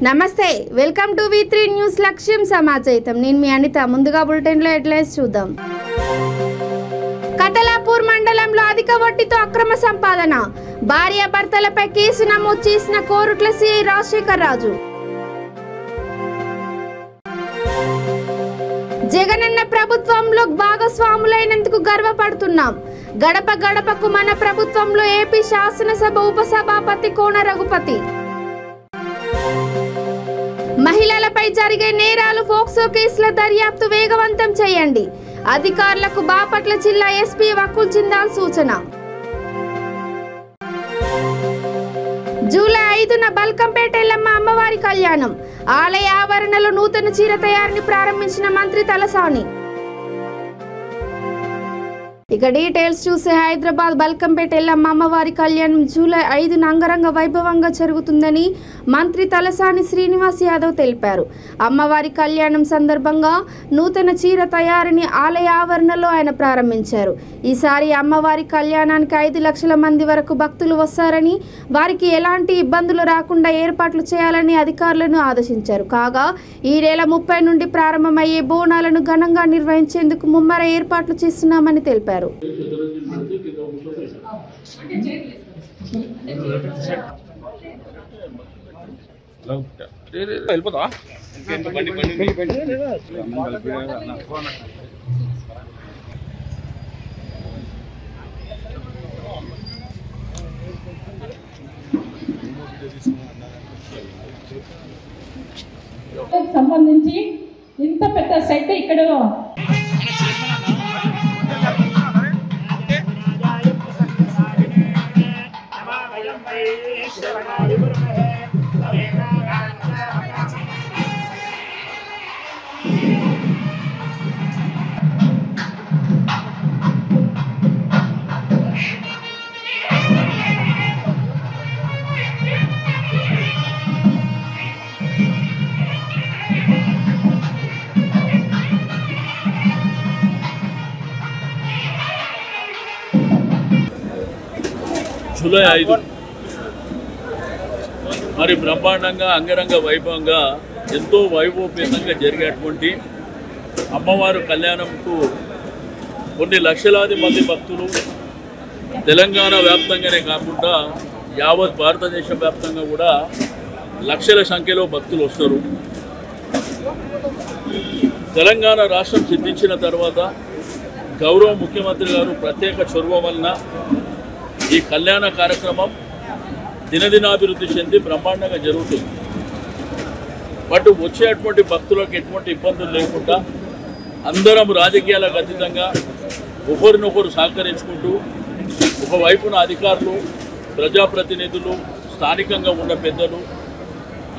నమస్తే welcome to V3 news లక్ష్యం సమాచారం నేను మీ అనిత ముందుగా బులెటిన్ లో హెడ్లైన్స్ చూద్దాం కతలాపూర్ మండలంలో అధిక వడ్డీతో అక్రమ సంపాదన భార్యాభర్తలపై కేసు నమోదు చేసిన కోరుట్ల సిఐ రాజశేఖర్ రాజు జగనన్న ప్రభుత్వంలో భాగస్వాములైనందుకు గర్వపడుతున్నాం గడప గడపకు మన ప్రభుత్వంలో ఏపీ శాసనసభ ఉపసభాపతి కోన రఘుపతి మహిళలపై జరిగే నేరాలు ఫోక్సో కేసుల దర్యాప్తు వేగవంతం చేయండి అధికారులకు బాపట్ల జిల్లా ఎస్పీ వకుల్ జిందాల్ సూచన జూలై 5న బల్కంపేట ఎల్లమ్మ అమ్మవారి కళ్యాణం ఆలయ ఆవరణలో నూతన చీర తయారీని ప్రారంభించిన మంత్రి తలసాని ఇక డీటెయిల్స్ చూసే హైదరాబాద్ బల్కంపేట ఎల్లమ్మ అమ్మవారి కళ్యాణం జూలై 5న అంగరంగ వైభవంగా జరుగుతుందని మంత్రి తలసాని శ్రీనివాస్ యాదవ్ తెలిపారు అమ్మవారి కళ్యాణం సందర్భంగా నూతన చీర తయారీని ఆలయ ఆవరణలో ఆయన ప్రారంభించారు ఈసారి అమ్మవారి కళ్యాణానికి 5 లక్షల మంది వరకు భక్తులు వస్తారని వారికి ఎలాంటి ఇబ్బందులు రాకుండా ఏర్పాట్లు చేయాలని అధికారులను ఆదేశించారు కాగా ఈ నెల 30 నుండి ప్రారంభమయ్యే బోనాలను ఘనంగా నిర్వహించేందుకు ముమ్మర ఏర్పాట్లు చేస్తున్నామని తెలిపారు సంబంధించి ఇంత పెద్ద సెట్ ఇక్కడ జూలై 5 మరి బ్రహ్మాండంగా అంగరంగ వైభవంగా ఎంతో వైభవపేతంగా జరిగేటువంటి అమ్మవారు కళ్యాణంకు కొన్ని లక్షలాది మంది భక్తులు తెలంగాణ వ్యాప్తంగానే కాకుండా యావత్ భారతదేశం వ్యాప్తంగా కూడా లక్షల సంఖ్యలో భక్తులు వస్తారు. తెలంగాణ రాష్ట్రం సిద్ధించిన తర్వాత గౌరవ ముఖ్యమంత్రి గారు ప్రత్యేక చొరవ వలన ఈ కళ్యాణ కార్యక్రమం దినదినాభివృద్ధి చెంది బ్రహ్మాండంగా జరుగుతుంది. బట్ వచ్చేటువంటి భక్తులకు ఎటువంటి ఇబ్బందులు లేకుండా అందరం రాజకీయాలకు అతీతంగా ఒకరినొకరు సహకరించుకుంటూ ఒకవైపున అధికారులు ప్రజాప్రతినిధులు స్థానికంగా ఉన్న పెద్దలు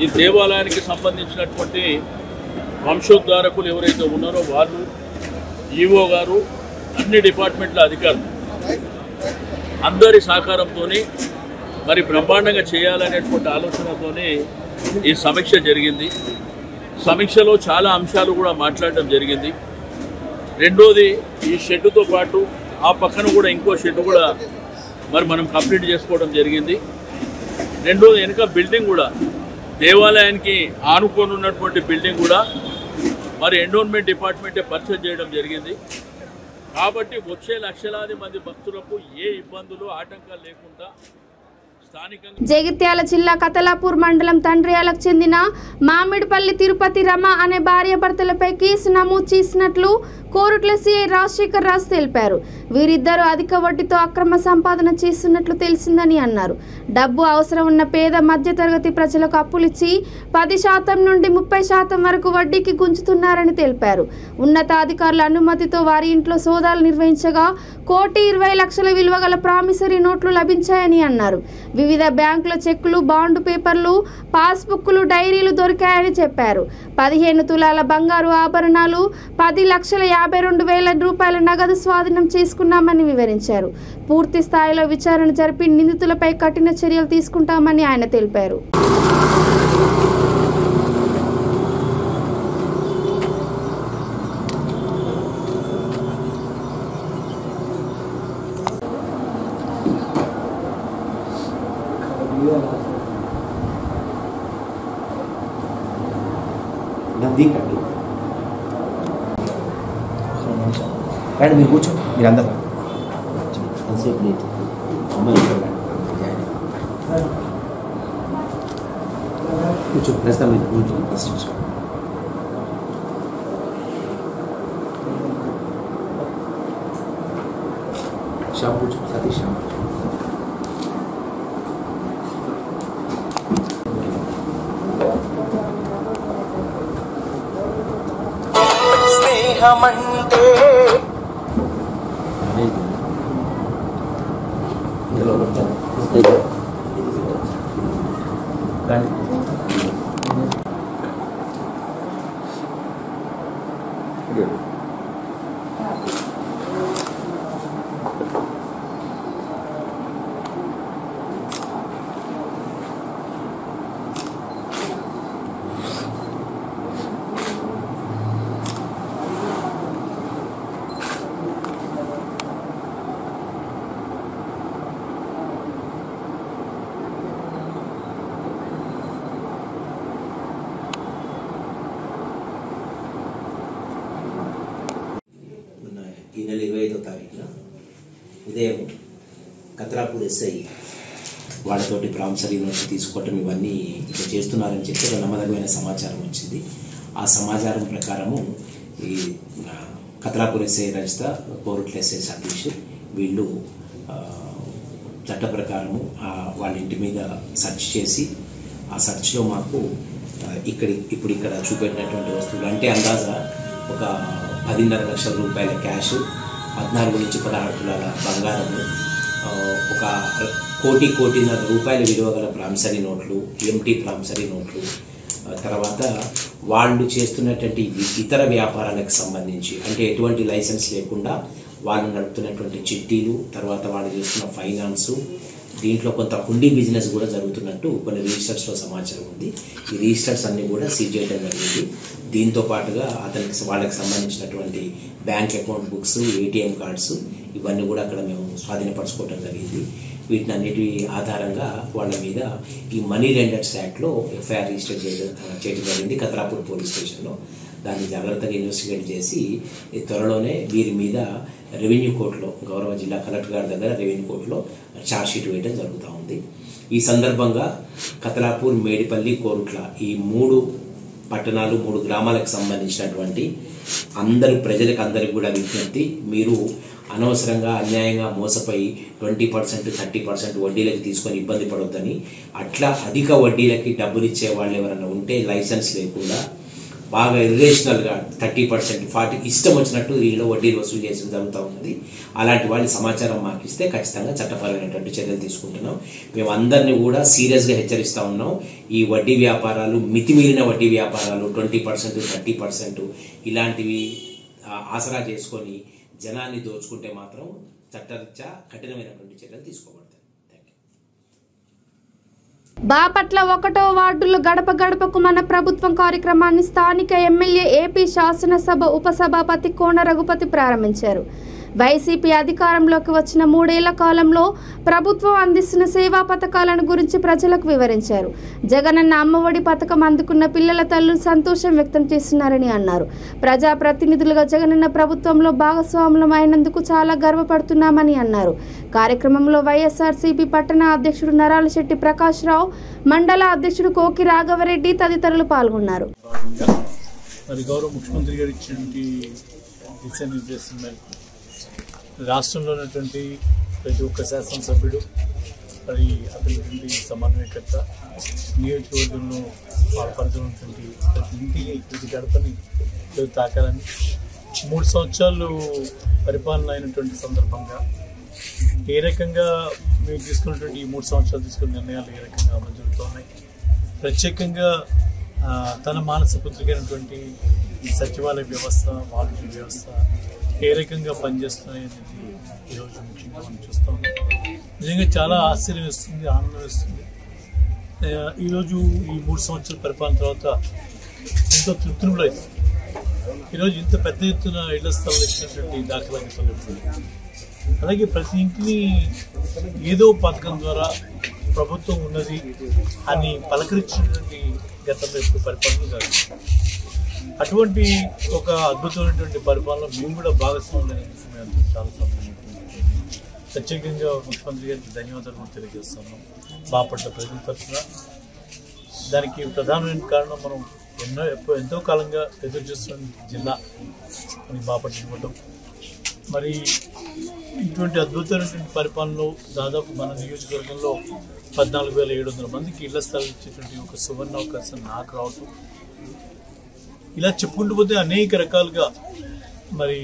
ఈ దేవాలయానికి సంబంధించినటువంటి వంశోద్ధారకులు ఎవరైతే ఉన్నారో వాళ్ళు ఈవో గారు అన్ని డిపార్ట్మెంట్ల అధికారులు అందరి సహకారంతో మరి బ్రహ్మాండంగా చేయాలనేటువంటి ఆలోచనతోనే ఈ సమీక్ష జరిగింది. సమీక్షలో చాలా అంశాలు కూడా మాట్లాడడం జరిగింది. రెండోది ఈ షెడ్డుతో పాటు ఆ పక్కన కూడా ఇంకో షెడ్ కూడా మరి మనం కంప్లీట్ చేసుకోవడం జరిగింది. రెండోది వెనుక బిల్డింగ్ కూడా దేవాలయానికి ఆనుకొని ఉన్నటువంటి బిల్డింగ్ కూడా మరి ఎన్విరాన్మెంట్ డిపార్ట్మెంటే పర్చేజ్ చేయడం జరిగింది. కాబట్టి వచ్చే లక్షలాది మంది భక్తులకు ఏ ఇబ్బందులు ఆటంకాలు లేకుండా జగిత్యాల జిల్లా కతలాపూర్ మండలం తండ్రియాలకు చెందిన మామిడిపల్లి తిరుపతి రమ అనే భార్యాభర్తలపై కేసు నమోదు చేసినట్లు కోరుట్ల సిఐ రాజశేఖర్ రాజు తెలిపారు. వీరిద్దరూ అధిక వడ్డీతో అక్రమ సంపాదన చేస్తున్నట్లు తెలిసిందని అన్నారు. డబ్బు అవసరం ఉన్న పేద మధ్యతరగతి ప్రజలకు అప్పులిచ్చి 10% నుండి 30% వరకు వడ్డీకి గుంజుతున్నారని తెలిపారు. ఉన్నతాధికారుల అనుమతితో వారి ఇంట్లో సోదాలు నిర్వహించగా 1,20,00,000 విలువ గల ప్రామిసరీ నోట్లు లభించాయని అన్నారు. వివిధ బ్యాంకుల చెక్కులు బాండ్ పేపర్లు పాస్బుక్లు డైరీలు దొరికాయని చెప్పారు. 15 తులాల బంగారు ఆభరణాలు 10,52,000 రూపాయల నగదు స్వాధీనం చేసుకున్నామని వివరించారు. పూర్తి స్థాయిలో విచారణ జరిపి నిందితులపై కఠిన చర్యలు తీసుకుంటామని ఆయన తెలిపారు. నందికండి రండి, మీరు కూర్చోండి, మీరు అందరూ ఎంతసేపు లేదు కూర్చో, ప్రస్తుతం మీరు కూర్చో ప్రశ్నించు. శ్యామ్ కూర్చో, సతీష్ శ్యామ్ స్నేహమంటే కానీ ఈ నెల 25వ తారీఖున ఉదయం కత్రాపూర్ ఎస్ఐ వాళ్ళతోటి ప్రామిసరీ నోట్స్ తీసుకోవటం ఇవన్నీ ఇట్లా చేస్తున్నారని చెప్పి ఒక నమ్మదమైన సమాచారం వచ్చింది. ఆ సమాచారం ప్రకారము ఈ కత్రాపూర్ ఎస్ఐ రజిత, కోరుట్ల ఎస్ఐ సతీష్ వీళ్ళు చట్ట ప్రకారము వాళ్ళ ఇంటి మీద సెర్చ్ చేసి ఆ సెర్చ్లో మాకు ఇప్పుడు ఇక్కడ చూపెట్టినటువంటి వస్తువులు అంటే అందాజా ఒక 10.5 లక్షల రూపాయల క్యాష్, 14 నుంచి 16 తులాల బంగారము, ఒక 1.5 రూపాయల విలువ గల ప్రామిసరీ నోట్లు, ఎంటీ ప్రామిసరీ నోట్లు, తర్వాత వాళ్ళు చేస్తున్నటువంటి ఇతర వ్యాపారాలకు సంబంధించి అంటే ఎటువంటి లైసెన్స్ లేకుండా వాళ్ళు నడుపుతున్నటువంటి చిట్టీలు, తర్వాత వాళ్ళు చేస్తున్న ఫైనాన్సు, దీంట్లో కొంత హుండీ బిజినెస్ కూడా జరుగుతున్నట్టు కొన్ని రిజిస్టర్స్లో సమాచారం ఉంది. ఈ రిజిస్టర్స్ అన్నీ కూడా సీజ్ చేయడం జరిగింది. దీంతో పాటుగా వాళ్ళకి సంబంధించినటువంటి bank account books, ATM cards ఇవన్నీ కూడా అక్కడ మేము స్వాధీనపరచుకోవడం జరిగింది. వీటిని అన్నిటి ఆధారంగా వాళ్ళ మీద ఈ మనీ లెండర్స్ యాక్ట్లో ఎఫ్ఐఆర్ రిజిస్టర్ చేయడం జరిగింది కత్రాపూర్ పోలీస్ స్టేషన్లో. దాన్ని జాగ్రత్తగా ఇన్వెస్టిగేట్ చేసి త్వరలోనే వీరి మీద రెవెన్యూ కోర్టులో, గౌరవ జిల్లా కలెక్టర్ గారి దగ్గర రెవెన్యూ కోర్టులో ఛార్జ్షీట్ వేయడం జరుగుతూ ఉంది. ఈ సందర్భంగా కత్రాపూర్, మేడిపల్లి, కోరుట్ల ఈ 3 పట్టణాలు, 3 గ్రామాలకు సంబంధించినటువంటి ప్రజలకు అందరికి కూడా విజ్ఞప్తి, మీరు అనవసరంగా అన్యాయంగా మోసపోయి 20%, 30% వడ్డీలకి తీసుకొని ఇబ్బంది పడొద్దని, అట్లా అధిక వడ్డీలకి డబ్బులు ఇచ్చే వాళ్ళు ఎవరైనా ఉంటే లైసెన్స్ లేకుండా బాగా ఇర్రేషనల్గా 30%, 40% ఇష్టం వచ్చినట్టు వీళ్ళు వడ్డీలు వసూలు చేసిన జరుగుతూ ఉన్నది. అలాంటి వాళ్ళ సమాచారం మాకు ఇస్తే ఖచ్చితంగా చట్టపరమైనటువంటి చర్యలు తీసుకుంటున్నాం. మేము అందరినీ కూడా సీరియస్గా హెచ్చరిస్తూ ఉన్నాం. ఈ వడ్డీ వ్యాపారాలు, మితిమీరిన వడ్డీ వ్యాపారాలు 20%, 30% ఇలాంటివి ఆసరా చేసుకొని జనాన్ని దోచుకుంటే మాత్రం చట్టరీత్యా కఠినమైనటువంటి చర్యలు తీసుకోబడతాయి. బాపట్ల 1వ వార్డులో గడప గడపకు మన ప్రభుత్వం కార్యక్రమాన్ని స్థానిక ఎమ్మెల్యే, ఏపీ శాసనసభ ఉపసభాపతి కోన రఘుపతి ప్రారంభించారు. వైసీపీ అధికారంలోకి వచ్చిన 3 ఏళ్ల కాలంలో ప్రభుత్వం అందిస్తున్న సేవా పథకాలను గురించి ప్రజలకు వివరించారు. జగనన్న అమ్మఒడి పథకం అందుకున్న పిల్లల తల్లులు సంతోషం వ్యక్తం చేస్తున్నారని అన్నారు. ప్రజాప్రతినిధులుగా జగనన్న ప్రభుత్వంలో భాగస్వాములం అయినందుకు చాలా గర్వపడుతున్నామని అన్నారు. కార్యక్రమంలో వైఎస్ఆర్సీపీ పట్టణ అధ్యక్షుడు నరాలశెట్టి ప్రకాష్ రావు, మండల అధ్యక్షుడు కోకి రాఘవరెడ్డి తదితరులు పాల్గొన్నారు. గౌరవ ముఖ్యమంత్రి గారు ఇచ్చినటువంటి దిశానిర్దేశం మేరకు రాష్ట్రంలో ఉన్నటువంటి ప్రతి ఒక్క శాసనసభ్యుడు, మరి అతని సమన్వయకర్త, నియోజకవర్గంలో పాల్పడుతున్నటువంటి ప్రతి ఇంటికి, ప్రతి గడపని తాకాలని 3 సంవత్సరాలు పరిపాలన అయినటువంటి సందర్భంగా ఏ రకంగా మేము తీసుకున్నటువంటి ఈ 3 సంవత్సరాలు తీసుకున్న నిర్ణయాలు ఏ రకంగా అమలు జరుగుతున్నాయి, ప్రత్యేకంగా తన మానస పుత్రికైనటువంటి ఈ సచివాలయ వ్యవస్థ, వాలంటీర్ వ్యవస్థ ఏ రకంగా పనిచేస్తున్నాయి అనేది ఈరోజు ముఖ్యంగా మనం చూస్తూ ఉన్నాం. నిజంగా చాలా ఆశ్చర్యం వేస్తుంది, ఆనందం వేస్తుంది. ఈరోజు ఈ 3 సంవత్సరాల పరిపాలన తర్వాత ఎంతో తృప్తిని కూడా ఇస్తుంది. ఈరోజు ఇంత పెద్ద ఎత్తున ఇళ్ల స్థలాలు ఇచ్చినటువంటి దాఖలాలు. అలాగే ప్రతి ఇంటిని ఏదో పథకం ద్వారా ప్రభుత్వం ఉన్నది అని పలకరించినటువంటి గతంలో ఇప్పుడు పరిపాలన జరుగుతుంది. అటువంటి ఒక అద్భుతమైనటువంటి పరిపాలన మేము కూడా భాగస్వాములు మేము చాలా సంతోషం. ప్రత్యేకంగా ముఖ్యమంత్రి గారికి ధన్యవాదాలు కూడా తెలియజేస్తున్నాం బాపట్ల ప్రజల తరఫున. దానికి ప్రధానమైన కారణం మనం ఎంతో కాలంగా ఎదురు చూస్తున్న జిల్లా అని బాపట్ల ఇవ్వటం. మరి ఇటువంటి అద్భుతమైనటువంటి పరిపాలనలో దాదాపు మన నియోజకవర్గంలో 14,700 మందికి ఇళ్ల స్థలాలు ఇచ్చేటువంటి ఒక సువర్ణ అవకాశం నాకు రావటం. ఇలా చెప్పుకుంటూ పోతే అనేక రకాలుగా మరి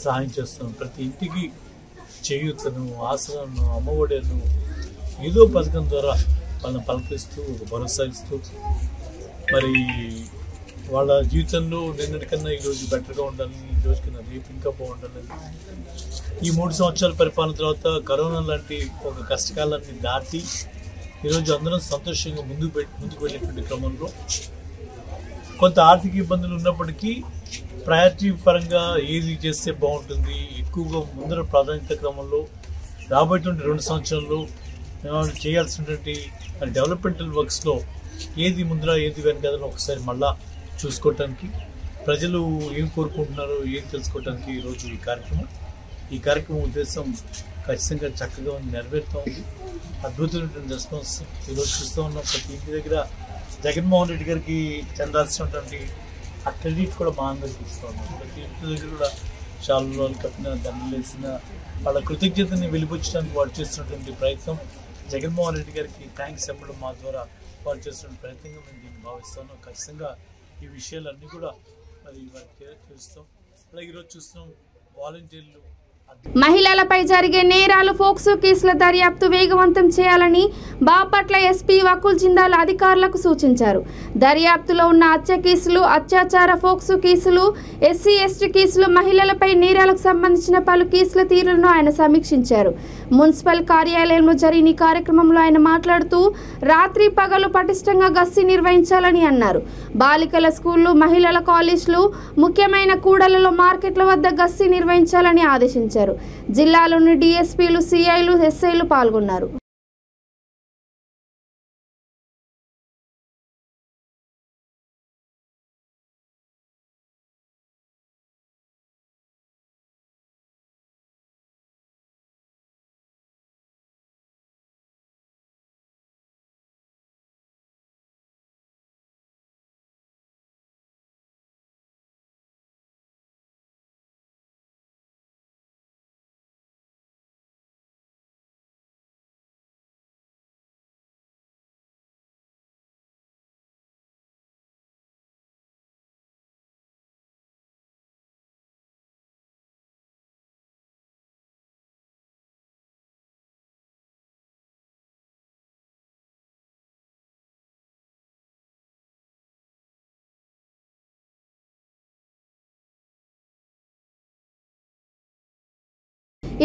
సహాయం చేస్తాం. ప్రతి ఇంటికి చేయూతను, ఆసరాలను, అమ్మఒడను ఏదో పథకం ద్వారా వాళ్ళని పలకరిస్తూ ఒక భరోసా ఇస్తూ మరి వాళ్ళ జీవితంలో నిన్నటికన్నా ఈరోజు బెటర్గా ఉండాలని, ఈ రోజు కన్నా రేపు ఇంకా బాగుండాలని. ఈ 3 సంవత్సరాల పరిపాలన తర్వాత కరోనా లాంటి ఒక కష్టకాలాన్ని దాటి ఈరోజు అందరం సంతోషంగా ముందుకు వెళ్ళేటువంటి క్రమంలో కొంత ఆర్థిక ఇబ్బందులు ఉన్నప్పటికీ ప్రయారిటీ పరంగా ఏది చేస్తే బాగుంటుంది, ఎక్కువగా ముందర ప్రాధాన్యత క్రమంలో రాబోయేటువంటి 2 సంవత్సరాల్లో చేయాల్సినటువంటి డెవలప్మెంటల్ వర్క్స్లో ఏది ముందర ఏది వెనకాదని ఒకసారి మళ్ళా చూసుకోవటానికి, ప్రజలు ఏం కోరుకుంటున్నారో ఏం తెలుసుకోవటానికి ఈరోజు ఈ కార్యక్రమం ఉద్దేశం ఖచ్చితంగా చక్కగా నెరవేరుతూ ఉంది. అద్భుతమైనటువంటి రెస్పాన్స్ ఈరోజు చూస్తూ ఉన్నాం. ప్రతి ఇంటి దగ్గర జగన్మోహన్ రెడ్డి గారికి చెందాల్సినటువంటి ఆ క్రెడిట్ కూడా మా అందరికి ఇస్తూ ఉన్నాం. ప్రతి ఇంటి దగ్గర కూడా శాలువాలు కప్పిన, దండలు వేసిన వాళ్ళ కృతజ్ఞతని వెలిపుచ్చడానికి వాడు చేస్తున్నటువంటి ప్రయత్నం, జగన్మోహన్ రెడ్డి గారికి థ్యాంక్స్ చెప్పడం మా ద్వారా వారు చేస్తున్న ప్రయత్నంగా మేము దీన్ని భావిస్తున్నాం. ఖచ్చితంగా ఈ విషయాలన్నీ కూడా మరి వారికి తెలుస్తాం. అలాగే ఈరోజు చూస్తున్నాం వాలంటీర్లు మహిళలపై జరిగే నేరాలు ఫోక్సో కేసుల దర్యాప్తు వేగవంతం చేయాలని బాపట్ల ఎస్పీ వకుల్ జిందాల్ అధికారులకు సూచించారు. దర్యాప్తులో ఉన్న హత్య కేసులు, అత్యాచార ఫోక్సో కేసులు, ఎస్సీ ఎస్టీ కేసులు, మహిళలపై నేరాలకు సంబంధించిన పలు కేసుల తీరులను ఆయన సమీక్షించారు. మున్సిపల్ కార్యాలయంలో జరిగిన ఈ కార్యక్రమంలో ఆయన మాట్లాడుతూ రాత్రి పగలు పటిష్టంగా గస్తీ నిర్వహించాలని అన్నారు. బాలికల స్కూళ్లు, మహిళల కాలేజీలు, ముఖ్యమైన కూడళ్లలో మార్కెట్ల వద్ద గస్తీ నిర్వహించాలని ఆదేశించారు. జిల్లాలోని డిఎస్పీలు, సిఐలు, ఎస్ఐలు పాల్గొన్నారు.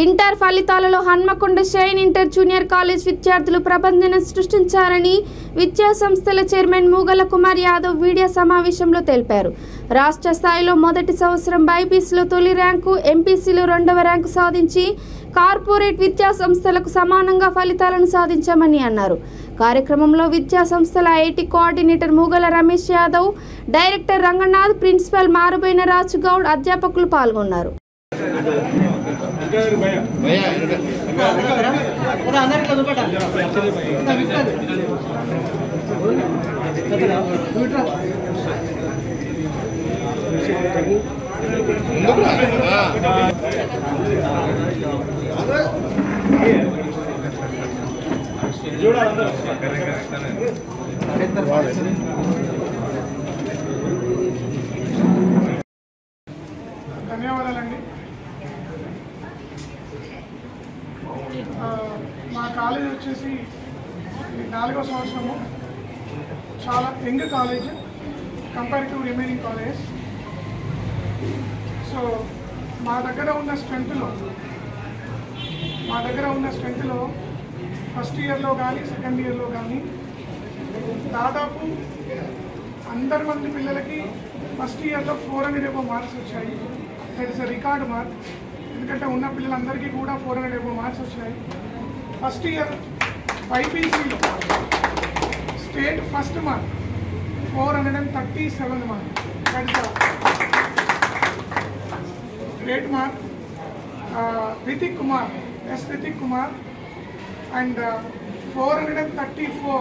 ఇంటర్ ఫలితాలలో Hanamkonda shine inter junior college విద్యార్థులు ప్రబంధన సృష్టించారని విద్యా సంస్థల చైర్మన్ మూగల కుమార్ యాదవ్ వీడియో సమావేశంలో తెలిపారు. రాష్ట్ర స్థాయిలో మొదటి సంవత్సరం బైపీసీలో తొలి ర్యాంకు, ఎంపీసీలో 2వ ర్యాంకు సాధించి కార్పొరేట్ విద్యా సంస్థలకు సమానంగా ఫలితాలను సాధించామని అన్నారు. కార్యక్రమంలో విద్యా సంస్థల IIT coordinator Mugala Ramesh Yadav, director Ranganath, principal Maruboina Raju Goud, అధ్యాపకులు పాల్గొన్నారు. ధన్యవాదాలండి. మా కాలేజ్ వచ్చేసి 4వ సంవత్సరము. చాలా young college compare to remaining college. So మా దగ్గర ఉన్న స్ట్రెంత్లో ఫస్ట్ ఇయర్లో కానీ సెకండ్ ఇయర్లో కానీ దాదాపు అందరి మంది పిల్లలకి ఫస్ట్ ఇయర్లో 400 మార్క్స్ వచ్చాయి. That is a record mark. ఎందుకంటే ఉన్న పిల్లలందరికీ కూడా 400 మార్క్స్ వచ్చాయి. ఫస్ట్ ఇయర్ బైపీసీలో state first mark 437 mark. That is a great mark. Ritik Kumar, S. Ritik Kumar, and 434.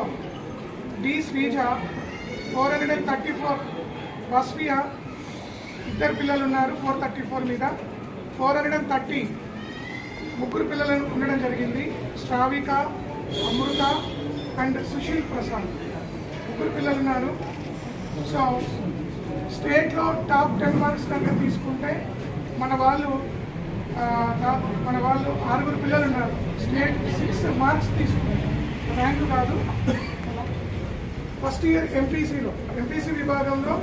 D. Srija, 434. Vasviya, ఇద్దరు పిల్లలు ఉన్నారు 434 మీద. 430 ముగ్గురు పిల్లలు ఉండడం జరిగింది. శ్రావిక, అమృత అండ్ సుశీల్ ప్రసాద్ ముగ్గురు పిల్లలు ఉన్నారు. సో స్టేట్లో టాప్ 10 మార్క్స్ కనుక తీసుకుంటే మన వాళ్ళు 6 పిల్లలు ఉన్నారు. స్టేట్ 6 మార్క్స్ తీసుకుంటే ర్యాంకు కాదు. ఫస్ట్ ఇయర్ ఎంపీసీ విభాగంలో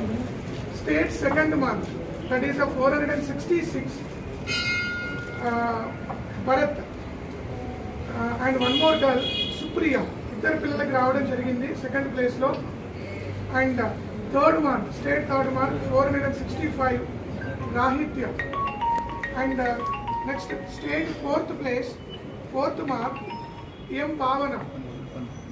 state second mark, that is 466. Bharath and one more girl Supriya, ఇద్దరు పిల్లలకి రావడం జరిగింది సెకండ్ ప్లేస్లో. And third mark, state third mark 465 Rahitya. And next state fourth place, fourth mark M Bhavana.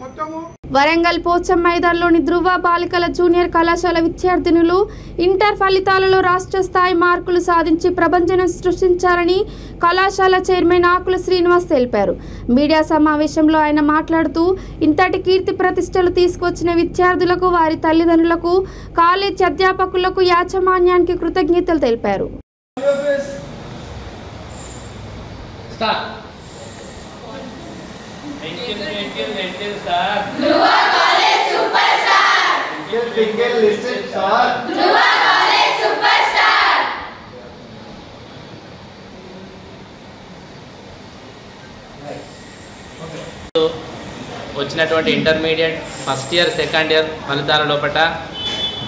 మొత్తము వరంగల్ పోచం మైదాన్లోని ధృవ బాలికల జూనియర్ కళాశాల విద్యార్థినులు ఇంటర్ ఫలితాలలో రాష్ట్ర స్థాయి మార్కులు సాధించి ప్రభంజనం సృష్టించారని కళాశాల చైర్మన్ ఆకుల శ్రీనివాస్ తెలిపారు. మీడియా సమావేశంలో ఆయన మాట్లాడుతూ ఇంతటి కీర్తి ప్రతిష్టలు తీసుకొచ్చిన విద్యార్థులకు, వారి తల్లిదండ్రులకు, కాలేజ్ అధ్యాపకులకు, యాజమాన్యానికి కృతజ్ఞతలు తెలిపారు. వచ్చినటువంటి intermediate first year second year ఫలితాల లోపల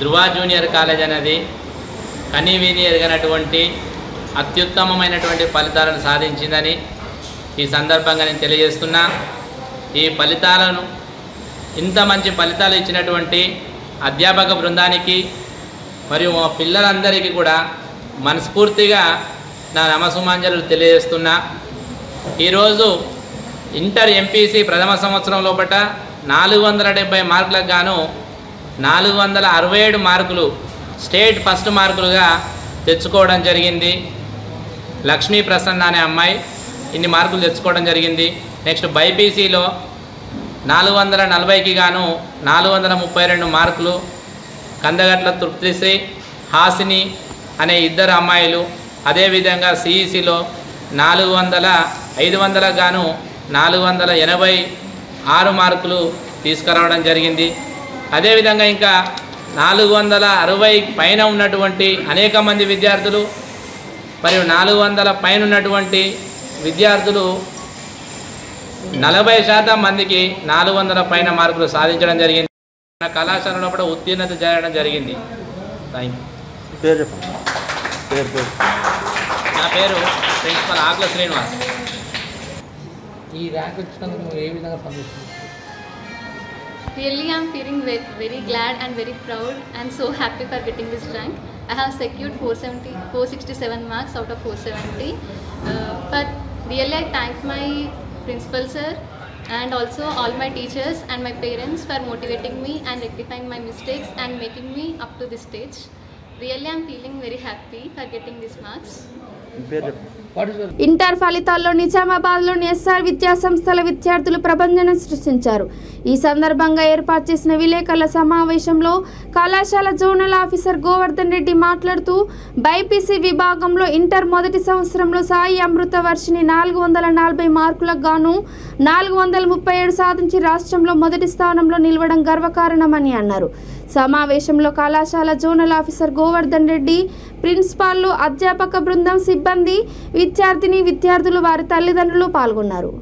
ధృవ జూనియర్ కాలేజ్ అనేది కనీవిని ఎదిగినటువంటి అత్యుత్తమమైనటువంటి ఫలితాలను సాధించిందని ఈ సందర్భంగా నేను తెలియజేస్తున్నా. ఈ ఫలితాలను ఇంత మంచి ఫలితాలు ఇచ్చినటువంటి అధ్యాపక బృందానికి మరియు మా పిల్లలందరికీ కూడా మనస్ఫూర్తిగా నా నమస్సుమాంజలు తెలియజేస్తున్నా. ఈరోజు ఇంటర్ ఎంపీసీ ప్రథమ సంవత్సరం లోపల 470 మార్కులకు గాను 467 మార్కులు స్టేట్ ఫస్ట్ మార్కులుగా తెచ్చుకోవడం జరిగింది. లక్ష్మీ ప్రసన్న అనే అమ్మాయి ఇన్ని మార్కులు తెచ్చుకోవడం జరిగింది. నెక్స్ట్ బైపీసీలో 440కి గాను 432 మార్కులు కందగట్ల తృప్తిశ్రీ, హాసిని అనే ఇద్దరు అమ్మాయిలు. అదేవిధంగా సిఈసిలో 500కు గాను 486 మార్కులు తీసుకురావడం జరిగింది. అదేవిధంగా ఇంకా 460 పైన ఉన్నటువంటి అనేక మంది విద్యార్థులు మరియు 400 పైన ఉన్నటువంటి విద్యార్థులు 40% మందికి 400 పైన మార్కులు సాధించడం జరిగింది. కళాశాలలో కూడా ఉత్తీర్ణత చేయడం జరిగింది. Thank you. నా పేరు ప్రిన్సిపల్ ఆకుల శ్రీనివాస్. ఈ ర్యాంక్ వచ్చినందుకు ఏ విధంగా స్పందిస్తుంది? Really, I am feeling very glad and very proud and so happy for getting this rank. I have secured 467 marks out of 470. But really, I thank my principal sir and also all my teachers and my parents for motivating me and rectifying my mistakes and making me up to this stage. Really, I am feeling very happy for getting these marks. Inter ఫలితాల్లో నిజామాబాద్లోని SR విద్యా సంస్థల విద్యార్థులు ప్రభంజనం సృష్టించారు. ఈ సందర్భంగా ఏర్పాటు చేసిన విలేకరుల సమావేశంలో కళాశాల జోనల్ ఆఫీసర్ గోవర్ధన్ రెడ్డి మాట్లాడుతూ బైపీసీ విభాగంలో ఇంటర్ మొదటి సంవత్సరంలో సాయి అమృత వర్షిని 440 మార్కులకు గాను 437 సాధించి రాష్ట్రంలో మొదటి స్థానంలో నిలవడం గర్వకారణమని అన్నారు. సమావేశంలో కళాశాల జోనల్ ఆఫీసర్ గోవర్ధన్ రెడ్డి, ప్రిన్సిపాల్లు, అధ్యాపక బృందం, సిబ్బంది, విద్యార్థులు, వారి తల్లిదండ్రులు పాల్గొన్నారు.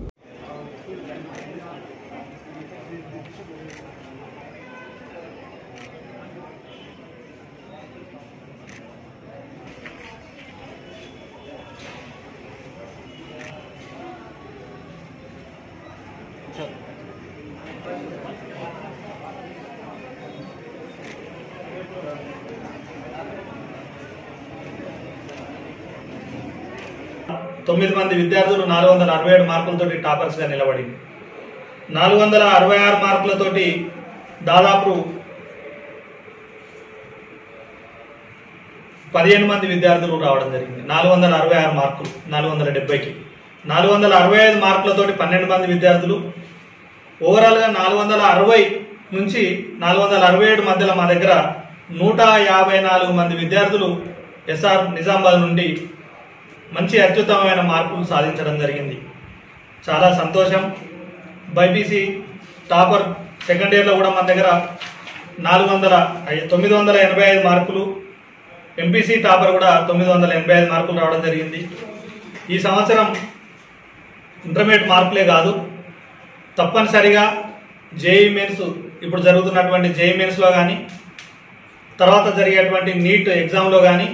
తొమ్మిది మంది విద్యార్థులు 467 మార్కులతో టాపర్స్గా నిలబడి 466 మార్కులతోటి దాదాపు 15 మంది విద్యార్థులు రావడం జరిగింది. 466 మార్కులు 470కి. 465 మార్కులతోటి 12 మంది విద్యార్థులు. ఓవరాల్గా 460 నుంచి 467 మధ్యలో మా దగ్గర 154 మంది విద్యార్థులు ఎస్ఆర్ నిజామాబాద్ నుండి మంచి అత్యుత్తమమైన మార్కులు సాధించడం జరిగింది. చాలా సంతోషం. బైపీసీ టాపర్ సెకండ్ ఇయర్లో కూడా మన దగ్గర 985 మార్కులు, ఎంపీసీ టాపర్ కూడా 985 మార్కులు రావడం జరిగింది. ఈ సంవత్సరం ఇంటర్మీడియట్ మార్కులే కాదు, తప్పనిసరిగా జేఈ మెయిన్స్, ఇప్పుడు జరుగుతున్నటువంటి జేఈ మెయిన్స్లో కానీ, తర్వాత జరిగేటువంటి నీట్ ఎగ్జామ్లో కానీ,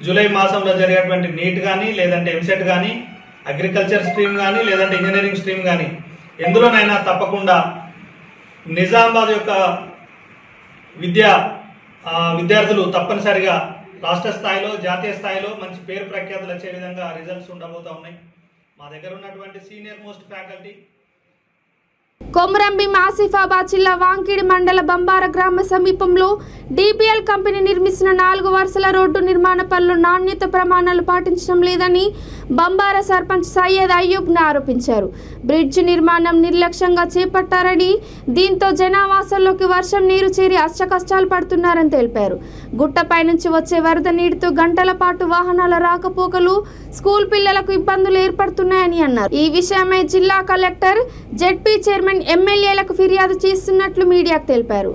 జూలై మాసంలో జరిగేటువంటి నీట్ కానీ, లేదంటే ఎంసెట్ కానీ, అగ్రికల్చర్ స్ట్రీమ్ కానీ, లేదంటే ఇంజనీరింగ్ స్ట్రీమ్ కానీ, ఎందులోనైనా తప్పకుండా నిజామాబాద్ యొక్క విద్యార్థులు తప్పనిసరిగా రాష్ట్ర స్థాయిలో, జాతీయ స్థాయిలో మంచి పేరు ప్రఖ్యాతులు వచ్చే విధంగా రిజల్ట్స్ ఉండబోతా ఉన్నాయి. మా దగ్గర ఉన్నటువంటి senior most faculty Komaram Bheem Asifabad జిల్లా వాంకిడి మండల బంబార గ్రామ సమీపంలో డిపిఎల్ కంపెనీ నిర్మిస్తున్న 4 వరుసల రోడ్డు నిర్మాణ పనులు నాణ్యత ప్రమాణాలు పాటించడం లేదని బంబార సర్పంచ్ సయ్యద్ అయ్యూబ్ ఆరోపించారు. బ్రిడ్జ్ నిర్మాణం నిర్లక్ష్యంగా చేపట్టారని, దీంతో జనావాసాల్లోకి వర్షం నీరు చేరి అష్టకష్టాలు పడుతున్నారని తెలిపారు. గుట్టపై నుంచి వచ్చే వరద నీటితో గంటల పాటు వాహనాల రాకపోకలు, స్కూల్ పిల్లలకు ఇబ్బందులు ఏర్పడుతున్నాయని అన్నారు. ఈ విషయమై జిల్లా కలెక్టర్, జెడ్పీ చైర్మన్, ఎమ్మెల్యేలకు ఫిర్యాదు చేస్తున్నట్లు మీడియాకు తెలిపారు.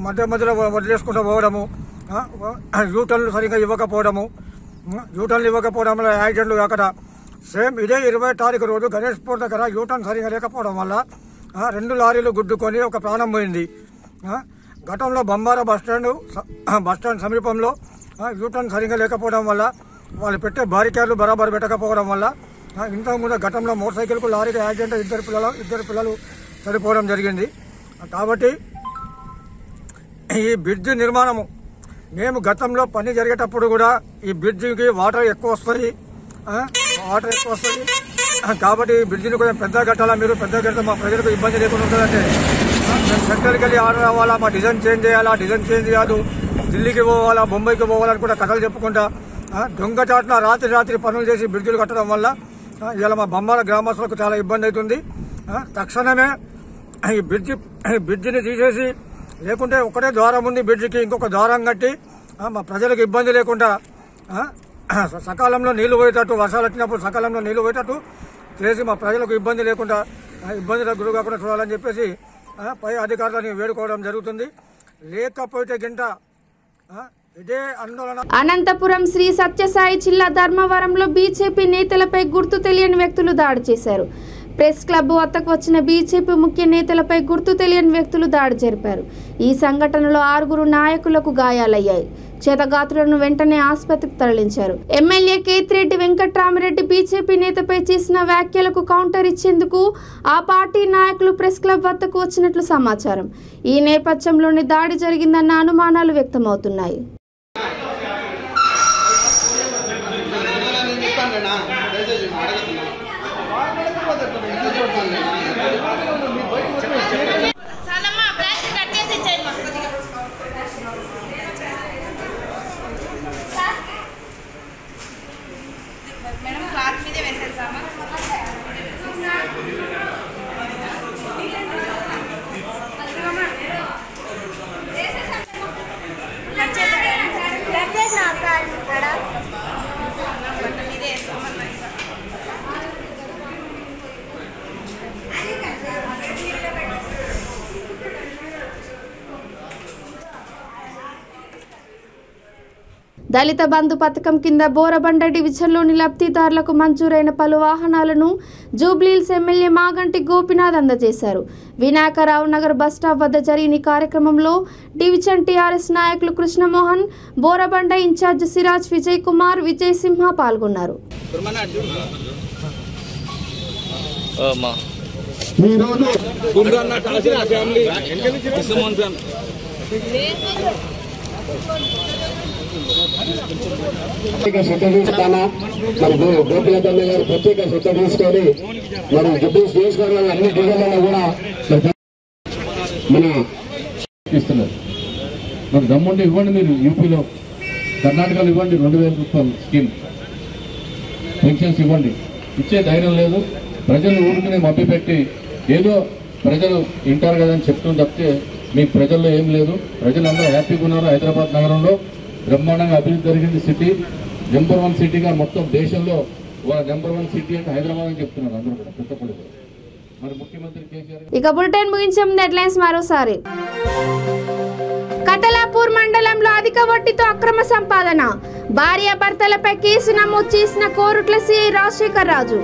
మధ్య మధ్యలో వదిలేసుకుంటూ పోవడము, యూటర్న్లు సరిగ్గా ఇవ్వకపోవడము, యూటర్న్లు ఇవ్వకపోవడం వల్ల యాక్సిడెంట్లు అక్కడ సేమ్ ఇదే 20వ తారీఖు రోజు గణేష్పూర్ దగ్గర యూటర్న్ సరిగ్గా లేకపోవడం వల్ల 2 లారీలు గుద్దుకొని ఒక ప్రాణం పోయింది. గతంలో బంబారా బస్టాండ్ సమీపంలో యూటర్న్ సరిగ్గా లేకపోవడం వల్ల, వాళ్ళు పెట్టే బారికేర్లు బరాబరు పెట్టకపోవడం వల్ల ఇంతకుముందు గతంలో మోటార్ సైకిల్కు లారీకి యాక్సిడెంట్ ఇద్దరు పిల్లలు చనిపోవడం జరిగింది. కాబట్టి ఈ బ్రిడ్జి నిర్మాణము మేము గతంలో పని జరిగేటప్పుడు కూడా ఈ బ్రిడ్జికి వాటర్ ఎక్కువ వస్తుంది. కాబట్టి ఈ బ్రిడ్జిని కొంచెం పెద్ద కట్టాలా, మీరు పెద్ద కడితే మా ప్రజలకు ఇబ్బంది లేకుండా ఉంటుందంటే మేము సెంట్రల్కి వెళ్ళి ఆర్డర్ రావాలా, మా డిజైన్ చేంజ్ చేయాలా, డిజైన్ చేంజ్ కాదు ఢిల్లీకి పోవాలా, బొంబాయికి పోవాలని కూడా కథలు చెప్పుకుంటా దొంగచాటున రాత్రి పనులు చేసి బ్రిడ్జిలు కట్టడం వల్ల ఇలా మా బంబార గ్రామస్తులకు చాలా ఇబ్బంది అవుతుంది. తక్షణమే ఈ బ్రిడ్జిని తీసేసి, లేకుంటే ఒకటే ద్వారం ఉంది బ్రిడ్జికి, ఇంకొక ద్వారం కట్టి మా ప్రజలకు ఇబ్బంది లేకుండా సకాలంలో నీళ్లు పోయేటట్టు, వర్షాలు వచ్చినప్పుడు సకాలంలో నీళ్లు పోయేటట్టు చేసి మా ప్రజలకు ఇబ్బంది లేకుండా, ఇబ్బందులకు గురి కాకుండా చూడాలని చెప్పేసి పై అధికారులను వేడుకోవడం జరుగుతుంది. లేకపోతే గింట ఇదే ఆందోళన. అనంతపురం శ్రీ సత్యసాయి జిల్లా ధర్మవరంలో బీజేపీ నేతలపై గుర్తు తెలియని వ్యక్తులు దాడి చేశారు. ప్రెస్ క్లబ్ వద్దకు వచ్చిన బీజేపీ ముఖ్య నేతలపై గుర్తు తెలియని వ్యక్తులు దాడి జరిపారు. ఈ సంఘటనలో 6 నాయకులకు గాయాలయ్యాయి. చేతగాత్రులను వెంటనే ఆసుపత్రికి తరలించారు. ఎమ్మెల్యే కేతిరెడ్డి వెంకట్రామరెడ్డి బీజేపీ నేతపై చేసిన వ్యాఖ్యలకు కౌంటర్ ఇచ్చేందుకు ఆ పార్టీ నాయకులు ప్రెస్ క్లబ్ వద్దకు వచ్చినట్లు సమాచారం. ఈ నేపథ్యంలోనే దాడి జరిగిందన్న అనుమానాలు వ్యక్తమవుతున్నాయి. చేశారు దళిత బంధు పథకం కింద బోరబండ డివిజన్లోని లబ్ధిదారులకు మంజూరైన పలు వాహనాలను జూబ్లీహిల్స్ ఎమ్మెల్యే మాగంటి గోపీనాథ్ అందజేశారు. వినాయకరావు నగర్ బస్టాప్ వద్ద జరిగిన కార్యక్రమంలో డివిజన్ టీఆర్ఎస్ నాయకులు కృష్ణమోహన్, బోరబండ ఇన్ఛార్జ్ సిరాజ్ విజయ్ కుమార్, విజయ్ సింహ పాల్గొన్నారు. ప్రత్యేక శ్రద్ధ తీసుకున్నా మరి గోపినాథన్న గారు ప్రత్యేక శ్రద్ధ తీసుకొని మరి జబ్బీస్ నియోజకవర్గాలు అన్ని డివిజన్లలో కూడా మన ఇస్తున్నారు. మరి దమ్ముంటే ఇవ్వండి, మీరు యూపీలో కర్ణాటకలో ఇవ్వండి 2000 రూపాయలు స్కీమ్ పెన్షన్స్ ఇవ్వండి. ఇచ్చే ధైర్యం లేదు. ప్రజలు ఊరికనే మభ్యపెట్టి ఏదో ప్రజలు వింటారు కదని చెప్తుంది తప్పితే మీకు ప్రజల్లో ఏం లేదు. ప్రజలందరూ హ్యాపీగా ఉన్నారు. హైదరాబాద్ నగరంలో బ్రహ్మాండంగా అభివృద్ధి జరిగింది. సిటీ నెంబర్ 1 సిటీగా మొత్తం దేశంలో నెంబర్ 1 సిటీ అంటే హైదరాబాద్ అని చెప్తున్నారు అందరూ కూడా పుట్టపడి. మరి ముఖ్యమంత్రి కేసీఆర్ ఇక బులెటిన్ ముగించే ముందు హెడ్లైన్స్ మరోసారి. కతలాపూర్ మండలంలో అధిక వడ్డీతో అక్రమ సంపాదన, భార్యాభర్తలపై కేసు నమోదు చేసిన కోరుట్ల సిఐ రాజశేఖర్ రాజు.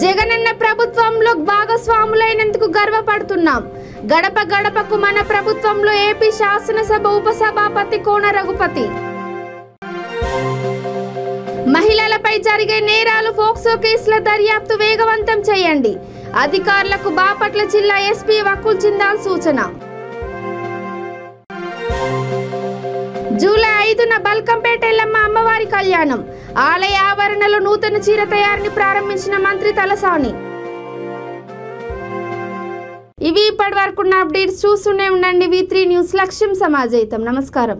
జగనన్న ప్రభుత్వంలో భాగస్వాములైనందుకు గర్వపడుతున్నాం. గడప గడపకు మన ప్రభుత్వంలో ఏపీ శాసనసభ ఉపసభాపతి కోన రఘుపతి. మహిళలపై జరిగే నేరాలు ఫోక్సో కేసుల దర్యాప్తు వేగవంతం చేయండి. అధికారులకు బాపట్ల జిల్లా ఎస్పీ వకుల్ జిందాల్ సూచన. జూలై 5న బల్కంపేట ఎల్లమ్మ అమ్మవారి కళ్యాణం. ఆలయ ఆవరణలో నూతన చీర తయారీని ప్రారంభించిన మంత్రి తలసాని. ఇవి ఇప్పటి వరకు అప్డేట్స్. చూస్తూనే ఉండండి V3 న్యూస్. లక్ష్యం సమాజయితం. నమస్కారం.